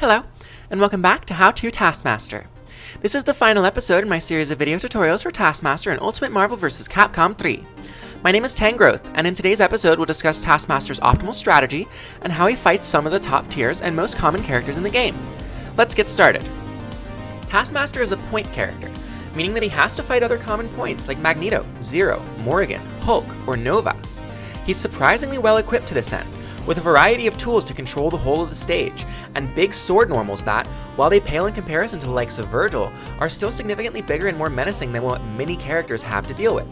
Hello, and welcome back to How to Taskmaster. This is the final episode in my series of video tutorials for Taskmaster in Ultimate Marvel vs. Capcom 3. My name is Tangrowth, and in today's episode we'll discuss Taskmaster's optimal strategy and how he fights some of the top tiers and most common characters in the game. Let's get started. Taskmaster is a point character, meaning that he has to fight other common points like Magneto, Zero, Morrigan, Hulk, or Nova. He's surprisingly well equipped to this end, with a variety of tools to control the whole of the stage, and big sword normals that, while they pale in comparison to the likes of Virgil, are still significantly bigger and more menacing than what many characters have to deal with.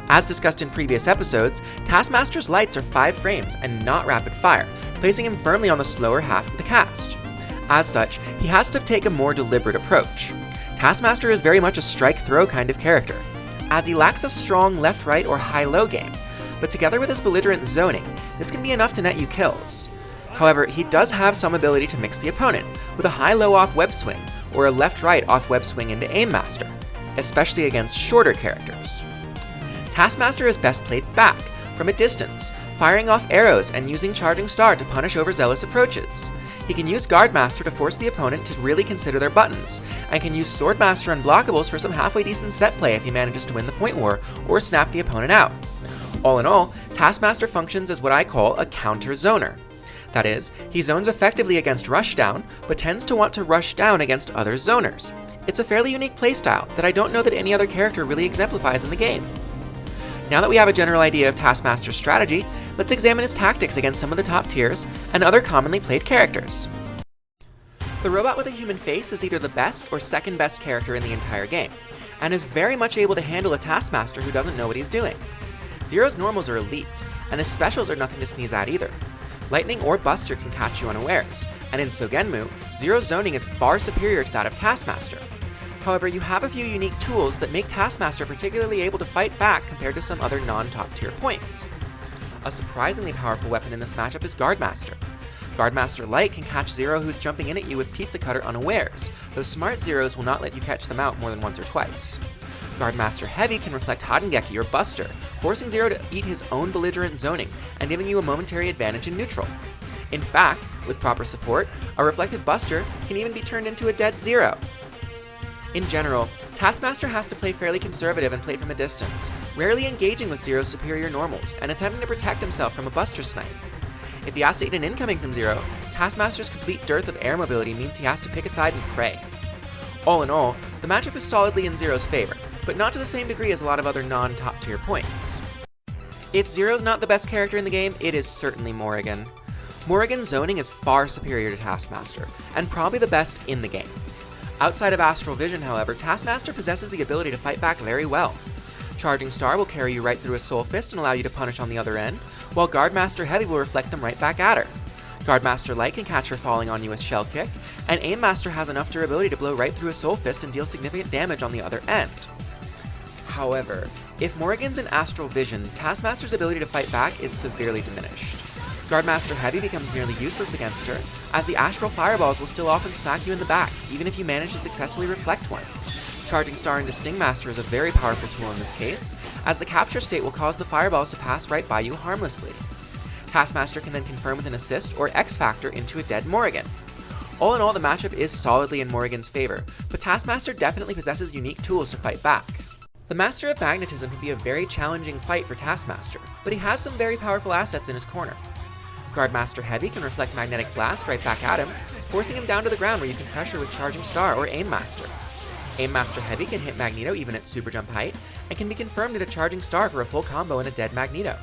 As discussed in previous episodes, Taskmaster's lights are 5 frames and not rapid fire, placing him firmly on the slower half of the cast. As such, he has to take a more deliberate approach. Taskmaster is very much a strike-throw kind of character, as he lacks a strong left-right or high-low game, but together with his belligerent zoning, this can be enough to net you kills. However, he does have some ability to mix the opponent, with a high-low off web swing, or a left-right off web swing into Aim Master, especially against shorter characters. Taskmaster is best played back, from a distance, firing off arrows and using Charging Star to punish overzealous approaches. He can use Guardmaster to force the opponent to really consider their buttons, and can use Swordmaster Unblockables for some halfway decent set play if he manages to win the point war or snap the opponent out. All in all, Taskmaster functions as what I call a counter-zoner. That is, he zones effectively against Rushdown, but tends to want to rush down against other zoners. It's a fairly unique playstyle that I don't know that any other character really exemplifies in the game. Now that we have a general idea of Taskmaster's strategy, let's examine his tactics against some of the top tiers and other commonly played characters. The robot with a human face is either the best or second best character in the entire game, and is very much able to handle a Taskmaster who doesn't know what he's doing. Zero's normals are elite, and his specials are nothing to sneeze at either. Lightning or Buster can catch you unawares, and in Sogenmu, Zero's zoning is far superior to that of Taskmaster. However, you have a few unique tools that make Taskmaster particularly able to fight back compared to some other non-top tier points. A surprisingly powerful weapon in this matchup is Guardmaster. Guardmaster Light can catch Zero who's jumping in at you with Pizza Cutter unawares, though smart Zeros will not let you catch them out more than once or twice. Guardmaster Heavy can reflect Hadengeki or Buster, forcing Zero to eat his own belligerent zoning and giving you a momentary advantage in neutral. In fact, with proper support, a reflected Buster can even be turned into a dead Zero. In general, Taskmaster has to play fairly conservative and play from a distance, rarely engaging with Zero's superior normals and attempting to protect himself from a Buster snipe. If he has to eat an incoming from Zero, Taskmaster's complete dearth of air mobility means he has to pick a side and pray. All in all, the matchup is solidly in Zero's favor, but not to the same degree as a lot of other non-top tier points. If Zero's not the best character in the game, it is certainly Morrigan. Morrigan's zoning is far superior to Taskmaster, and probably the best in the game. Outside of Astral Vision, however, Taskmaster possesses the ability to fight back very well. Charging Star will carry you right through a Soul Fist and allow you to punish on the other end, while Guardmaster Heavy will reflect them right back at her. Guardmaster Light can catch her falling on you with Shell Kick, and Aim Master has enough durability to blow right through a Soul Fist and deal significant damage on the other end. However, if Morrigan's in Astral Vision, Taskmaster's ability to fight back is severely diminished. Guardmaster Heavy becomes nearly useless against her, as the Astral Fireballs will still often smack you in the back, even if you manage to successfully reflect one. Charging Star into Sting Master is a very powerful tool in this case, as the capture state will cause the fireballs to pass right by you harmlessly. Taskmaster can then confirm with an assist or X Factor into a dead Morrigan. All in all, the matchup is solidly in Morrigan's favor, but Taskmaster definitely possesses unique tools to fight back. The Master of Magnetism can be a very challenging fight for Taskmaster, but he has some very powerful assets in his corner. Guardmaster Heavy can reflect Magnetic Blast right back at him, forcing him down to the ground where you can pressure with Charging Star or Aim Master. Aim Master Heavy can hit Magneto even at super jump height, and can be confirmed into Charging Star for a full combo and a dead Magneto.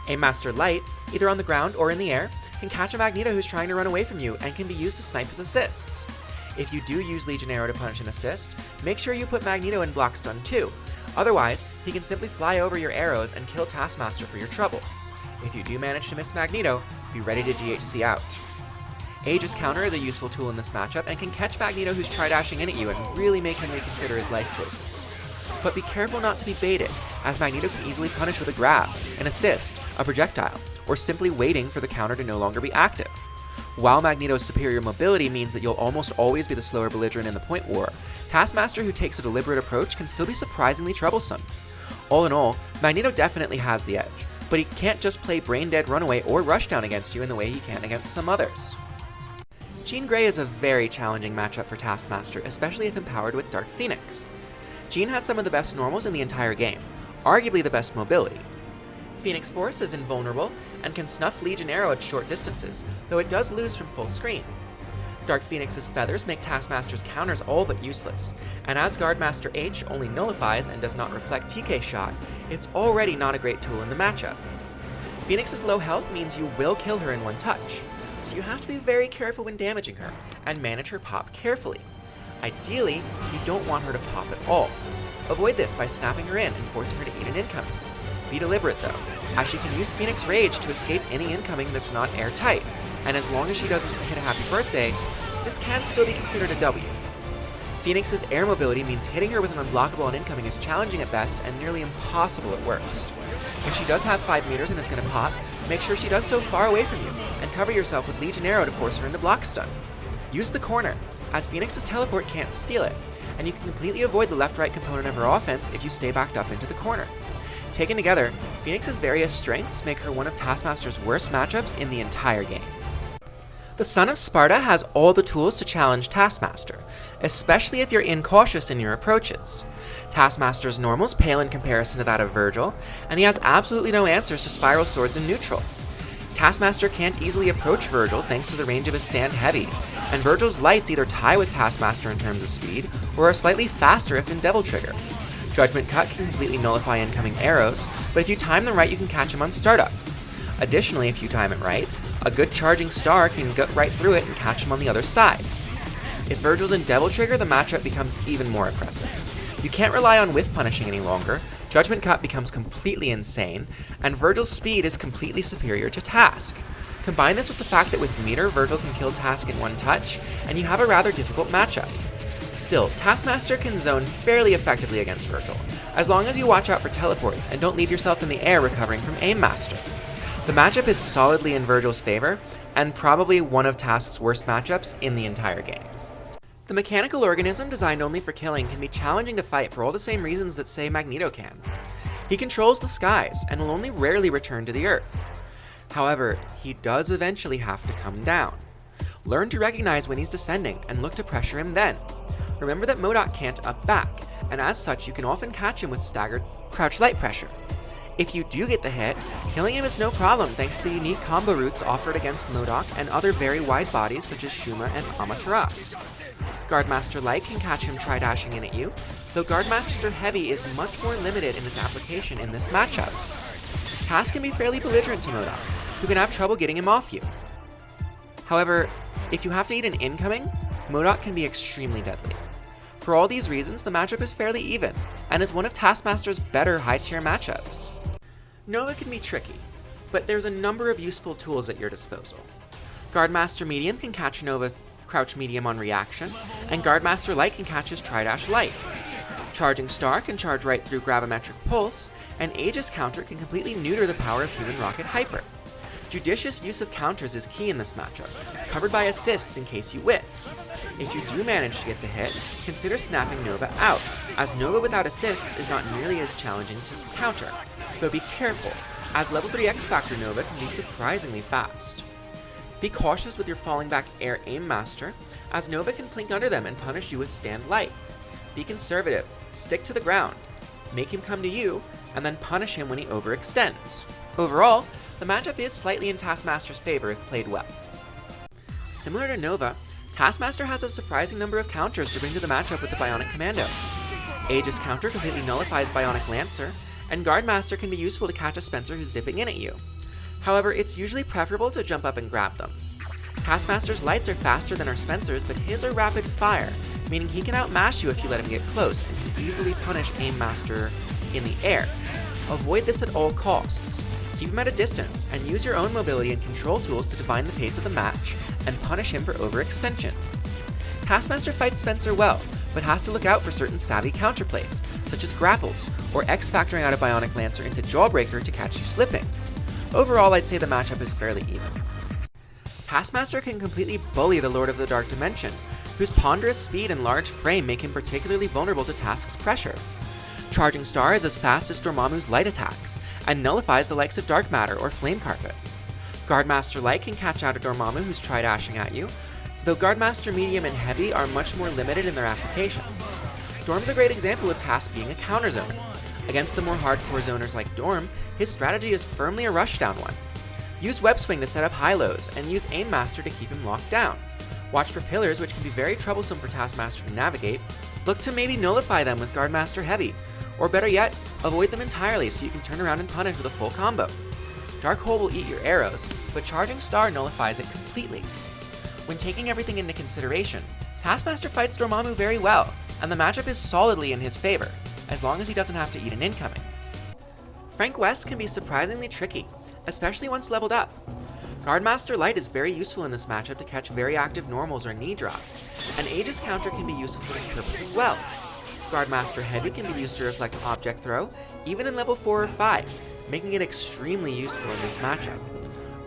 Aim Master Light, either on the ground or in the air, can catch a Magneto who's trying to run away from you and can be used to snipe his assists. If you do use Legion Arrow to punish an assist, make sure you put Magneto in block stun too. Otherwise, he can simply fly over your arrows and kill Taskmaster for your trouble. If you do manage to miss Magneto, be ready to DHC out. Aegis Counter is a useful tool in this matchup and can catch Magneto who's try-dashing in at you and really make him reconsider his life choices. But be careful not to be baited, as Magneto can easily punish with a grab, an assist, a projectile, or simply waiting for the counter to no longer be active. While Magneto's superior mobility means that you'll almost always be the slower belligerent in the point war, Taskmaster who takes a deliberate approach can still be surprisingly troublesome. All in all, Magneto definitely has the edge, but he can't just play Brain Dead Runaway or Rushdown against you in the way he can against some others. Jean Grey is a very challenging matchup for Taskmaster, especially if empowered with Dark Phoenix. Jean has some of the best normals in the entire game, arguably the best mobility. Phoenix Force is invulnerable and can snuff Legion Arrow at short distances, though it does lose from full screen. Dark Phoenix's feathers make Taskmaster's counters all but useless, and as Guardmaster H only nullifies and does not reflect TK shot, it's already not a great tool in the matchup. Phoenix's low health means you will kill her in one touch, so you have to be very careful when damaging her, and manage her pop carefully. Ideally, you don't want her to pop at all. Avoid this by snapping her in and forcing her to eat an incoming. Be deliberate though, as she can use Phoenix Rage to escape any incoming that's not airtight, and as long as she doesn't hit a happy birthday, this can still be considered a W. Phoenix's air mobility means hitting her with an unblockable on incoming is challenging at best and nearly impossible at worst. If she does have 5 meters and is going to pop, make sure she does so far away from you, and cover yourself with Legion Arrow to force her into block stun. Use the corner, as Phoenix's teleport can't steal it, and you can completely avoid the left-right component of her offense if you stay backed up into the corner. Taken together, Phoenix's various strengths make her one of Taskmaster's worst matchups in the entire game. The Son of Sparta has all the tools to challenge Taskmaster, especially if you're incautious in your approaches. Taskmaster's normals pale in comparison to that of Virgil, and he has absolutely no answers to spiral swords in neutral. Taskmaster can't easily approach Virgil thanks to the range of his stand heavy, and Virgil's lights either tie with Taskmaster in terms of speed, or are slightly faster if in Devil Trigger. Judgment Cut can completely nullify incoming arrows, but if you time them right you can catch him on startup. Additionally, if you time it right, a good charging star can gut right through it and catch him on the other side. If Virgil's in Devil Trigger, the matchup becomes even more oppressive. You can't rely on whiff punishing any longer, Judgment Cut becomes completely insane, and Virgil's speed is completely superior to Task. Combine this with the fact that with meter, Virgil can kill Task in one touch, and you have a rather difficult matchup. Still, Taskmaster can zone fairly effectively against Virgil, as long as you watch out for teleports and don't leave yourself in the air recovering from Aim Master. The matchup is solidly in Virgil's favor, and probably one of Task's worst matchups in the entire game. The mechanical organism designed only for killing can be challenging to fight for all the same reasons that, say, Magneto can. He controls the skies, and will only rarely return to the Earth. However, he does eventually have to come down. Learn to recognize when he's descending, and look to pressure him then. Remember that MODOK can't up back, and as such you can often catch him with staggered crouch light pressure. If you do get the hit, killing him is no problem thanks to the unique combo routes offered against MODOK and other very wide bodies such as Shuma and Amaterasu. Guardmaster Light can catch him try-dashing in at you, though Guardmaster Heavy is much more limited in its application in this matchup. Task can be fairly belligerent to MODOK, who can have trouble getting him off you. However, if you have to eat an incoming, MODOK can be extremely deadly. For all these reasons, the matchup is fairly even, and is one of Taskmaster's better high-tier matchups. Nova can be tricky, but there's a number of useful tools at your disposal. Guardmaster Medium can catch Nova Crouch Medium on reaction, and Guardmaster Light can catch his Tri-Dash Light. Charging Star can charge right through Gravimetric Pulse, and Aegis Counter can completely neuter the power of Human Rocket Hyper. Judicious use of counters is key in this matchup, covered by assists in case you whiff. If you do manage to get the hit, consider snapping Nova out, as Nova without assists is not nearly as challenging to counter, but be careful, as level 3 X Factor Nova can be surprisingly fast. Be cautious with your falling back Air Aim Master, as Nova can plink under them and punish you with Stand Light. Be conservative, stick to the ground, make him come to you, and then punish him when he overextends. Overall, the matchup is slightly in Taskmaster's favor if played well. Similar to Nova, Taskmaster has a surprising number of counters to bring to the matchup with the Bionic Commando. Aegis Counter completely nullifies Bionic Lancer, and Guardmaster can be useful to catch a Spencer who's zipping in at you. However, it's usually preferable to jump up and grab them. Taskmaster's lights are faster than our Spencers, but his are rapid fire, meaning he can outmash you if you let him get close, and can easily punish Aim Master in the air. Avoid this at all costs. Keep him at a distance, and use your own mobility and control tools to define the pace of the match, and punish him for overextension. Taskmaster fights Spencer well, but has to look out for certain savvy counterplays, such as grapples, or X-factoring out a Bionic Lancer into Jawbreaker to catch you slipping. Overall, I'd say the matchup is fairly even. Taskmaster can completely bully the Lord of the Dark Dimension, whose ponderous speed and large frame make him particularly vulnerable to Task's pressure. Charging Star is as fast as Dormammu's light attacks, and nullifies the likes of Dark Matter or Flame Carpet. Guardmaster Light can catch out a Dormammu who's try-dashing at you, though Guardmaster Medium and Heavy are much more limited in their applications. Dorm's a great example of Task being a counter zoner. Against the more hardcore zoners like Dorm, his strategy is firmly a rushdown one. Use Web Swing to set up high-lows, and use Aim Master to keep him locked down. Watch for pillars, which can be very troublesome for Taskmaster to navigate. Look to maybe nullify them with Guardmaster Heavy, or better yet, avoid them entirely so you can turn around and punish with a full combo. Dark Hole will eat your arrows, but Charging Star nullifies it completely. When taking everything into consideration, Taskmaster fights Dormammu very well, and the matchup is solidly in his favor, as long as he doesn't have to eat an incoming. Frank West can be surprisingly tricky, especially once leveled up. Guardmaster Light is very useful in this matchup to catch very active normals or knee drop, and Aegis Counter can be useful for this purpose as well. Guardmaster Heavy can be used to reflect Object Throw, even in level 4 or 5, making it extremely useful in this matchup.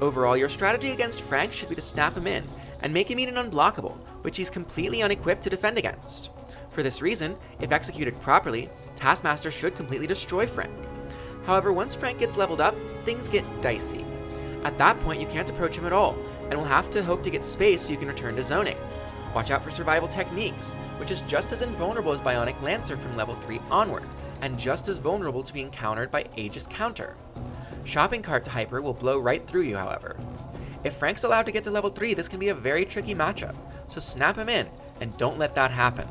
Overall, your strategy against Frank should be to snap him in, and make him eat an unblockable, which he's completely unequipped to defend against. For this reason, if executed properly, Taskmaster should completely destroy Frank. However, once Frank gets leveled up, things get dicey. At that point, you can't approach him at all, and will have to hope to get space so you can return to zoning. Watch out for Survival Techniques, which is just as invulnerable as Bionic Lancer from level 3 onward, and just as vulnerable to being countered by Aegis Counter. Shopping Cart Hyper will blow right through you, however. If Frank's allowed to get to level 3, this can be a very tricky matchup, so snap him in, and don't let that happen.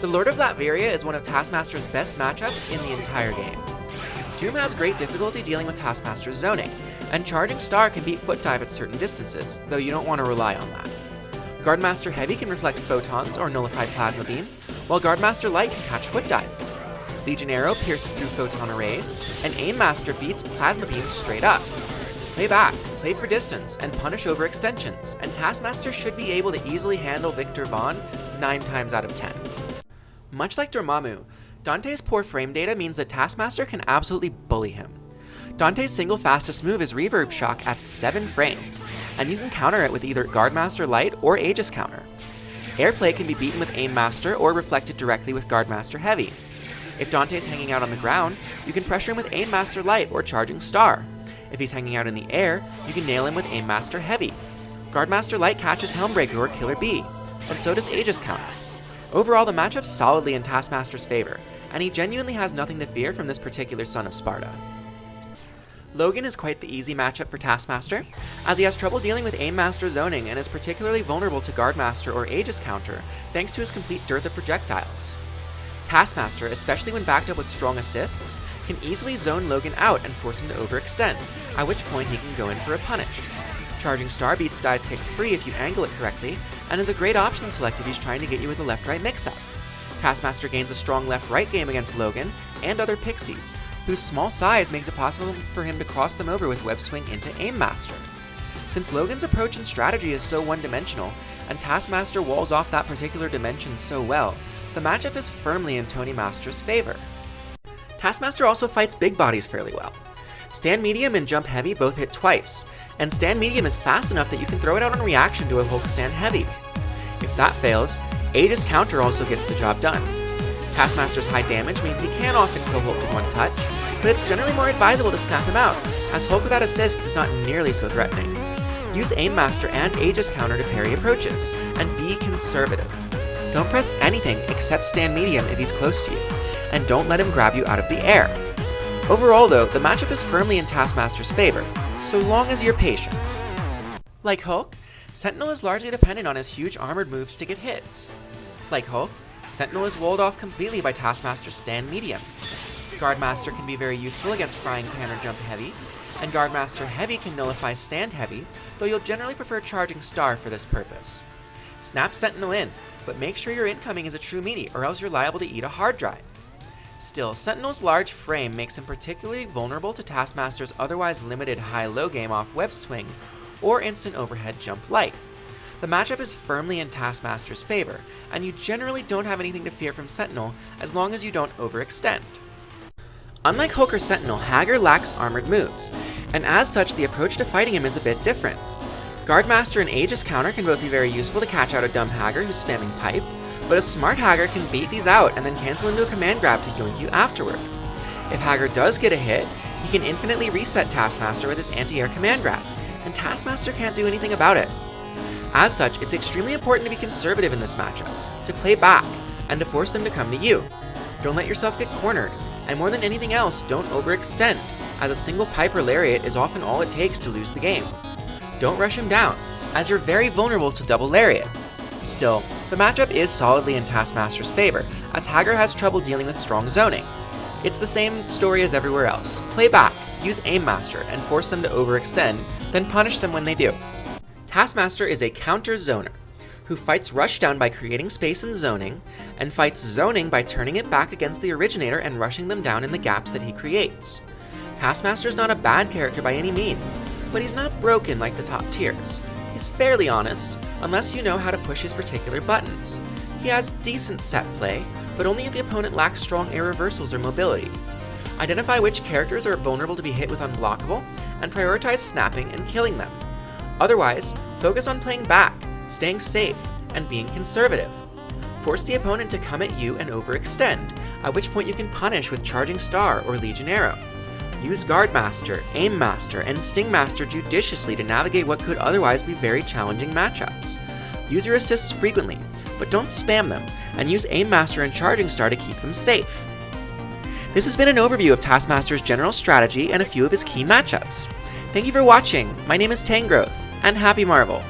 The Lord of Latveria is one of Taskmaster's best matchups in the entire game. Doom has great difficulty dealing with Taskmaster's zoning, and Charging Star can beat Foot Dive at certain distances, though you don't want to rely on that. Guardmaster Heavy can reflect Photons or nullify Plasma Beam, while Guardmaster Light can catch Foot Dive. Legion Arrow pierces through Photon Arrays, and Aim Master beats Plasma Beam straight up. Play back, play for distance, and punish overextensions, and Taskmaster should be able to easily handle Victor Von 9 times out of 10. Much like Dormammu, Dante's poor frame data means that Taskmaster can absolutely bully him. Dante's single fastest move is Reverb Shock at 7 frames, and you can counter it with either Guardmaster Light or Aegis Counter. Airplay can be beaten with Aim Master or reflected directly with Guardmaster Heavy. If Dante's hanging out on the ground, you can pressure him with Aim Master Light or Charging Star. If he's hanging out in the air, you can nail him with Aim Master Heavy. Guardmaster Light catches Helmbreaker or Killer Bee, and so does Aegis Counter. Overall, the matchup's solidly in Taskmaster's favor, and he genuinely has nothing to fear from this particular Son of Sparta. Logan is quite the easy matchup for Taskmaster, as he has trouble dealing with Aim Master zoning and is particularly vulnerable to Guardmaster or Aegis Counter thanks to his complete dearth of projectiles. Taskmaster, especially when backed up with strong assists, can easily zone Logan out and force him to overextend, at which point he can go in for a punish. Charging Star beats Dive Kick free if you angle it correctly, and is a great option select if he's trying to get you with a left-right mix-up. Taskmaster gains a strong left-right game against Logan and other Pixies, whose small size makes it possible for him to cross them over with Web Swing into Aim Master. Since Logan's approach and strategy is so one-dimensional, and Taskmaster walls off that particular dimension so well, the matchup is firmly in Tony Master's favor. Taskmaster also fights big bodies fairly well. Stand Medium and Jump Heavy both hit twice, and Stand Medium is fast enough that you can throw it out on reaction to a Hulk Stand Heavy. If that fails, Aegis Counter also gets the job done. Taskmaster's high damage means he can often kill Hulk in one touch, but it's generally more advisable to snap him out, as Hulk without assists is not nearly so threatening. Use Aim Master and Aegis Counter to parry approaches, and be conservative. Don't press anything except Stand Medium if he's close to you, and don't let him grab you out of the air. Overall though, the matchup is firmly in Taskmaster's favor, so long as you're patient. Like Hulk, Sentinel is largely dependent on his huge armored moves to get hits. Like Hulk, Sentinel is walled off completely by Taskmaster's Stand Medium. Guardmaster can be very useful against Frying Pan or Jump Heavy, and Guardmaster Heavy can nullify Stand Heavy, though you'll generally prefer Charging Star for this purpose. Snap Sentinel in, but make sure your incoming is a true meaty, or else you're liable to eat a hard drive. Still, Sentinel's large frame makes him particularly vulnerable to Taskmaster's otherwise limited high-low game off Web Swing or instant overhead jump light. The matchup is firmly in Taskmaster's favor, and you generally don't have anything to fear from Sentinel as long as you don't overextend. Unlike Hulk or Sentinel, Hager lacks armored moves, and as such the approach to fighting him is a bit different. Guardmaster and Aegis Counter can both be very useful to catch out a dumb Hager who's spamming Pipe, but a smart Hager can beat these out and then cancel into a command grab to yoink you afterward. If Hager does get a hit, he can infinitely reset Taskmaster with his anti-air command grab, and Taskmaster can't do anything about it. As such, it's extremely important to be conservative in this matchup, to play back, and to force them to come to you. Don't let yourself get cornered, and more than anything else, don't overextend, as a single pipe or lariat is often all it takes to lose the game. Don't rush him down, as you're very vulnerable to double lariat. Still, the matchup is solidly in Taskmaster's favor, as Hagar has trouble dealing with strong zoning. It's the same story as everywhere else. Play back, use Aim Master, and force them to overextend, then punish them when they do. Taskmaster is a counter zoner, who fights rushdown by creating space and zoning, and fights zoning by turning it back against the originator and rushing them down in the gaps that he creates. Taskmaster's not a bad character by any means, but he's not broken like the top tiers. He's fairly honest, unless you know how to push his particular buttons. He has decent set play, but only if the opponent lacks strong air reversals or mobility. Identify which characters are vulnerable to be hit with unblockable, and prioritize snapping and killing them. Otherwise, focus on playing back, staying safe, and being conservative. Force the opponent to come at you and overextend, at which point you can punish with Charging Star or Legion Arrow. Use Guard Master, Aim Master, and Sting Master judiciously to navigate what could otherwise be very challenging matchups. Use your assists frequently, but don't spam them, and use Aim Master and Charging Star to keep them safe. This has been an overview of Taskmaster's general strategy and a few of his key matchups. Thank you for watching. My name is Tangrowth, and happy Marvel!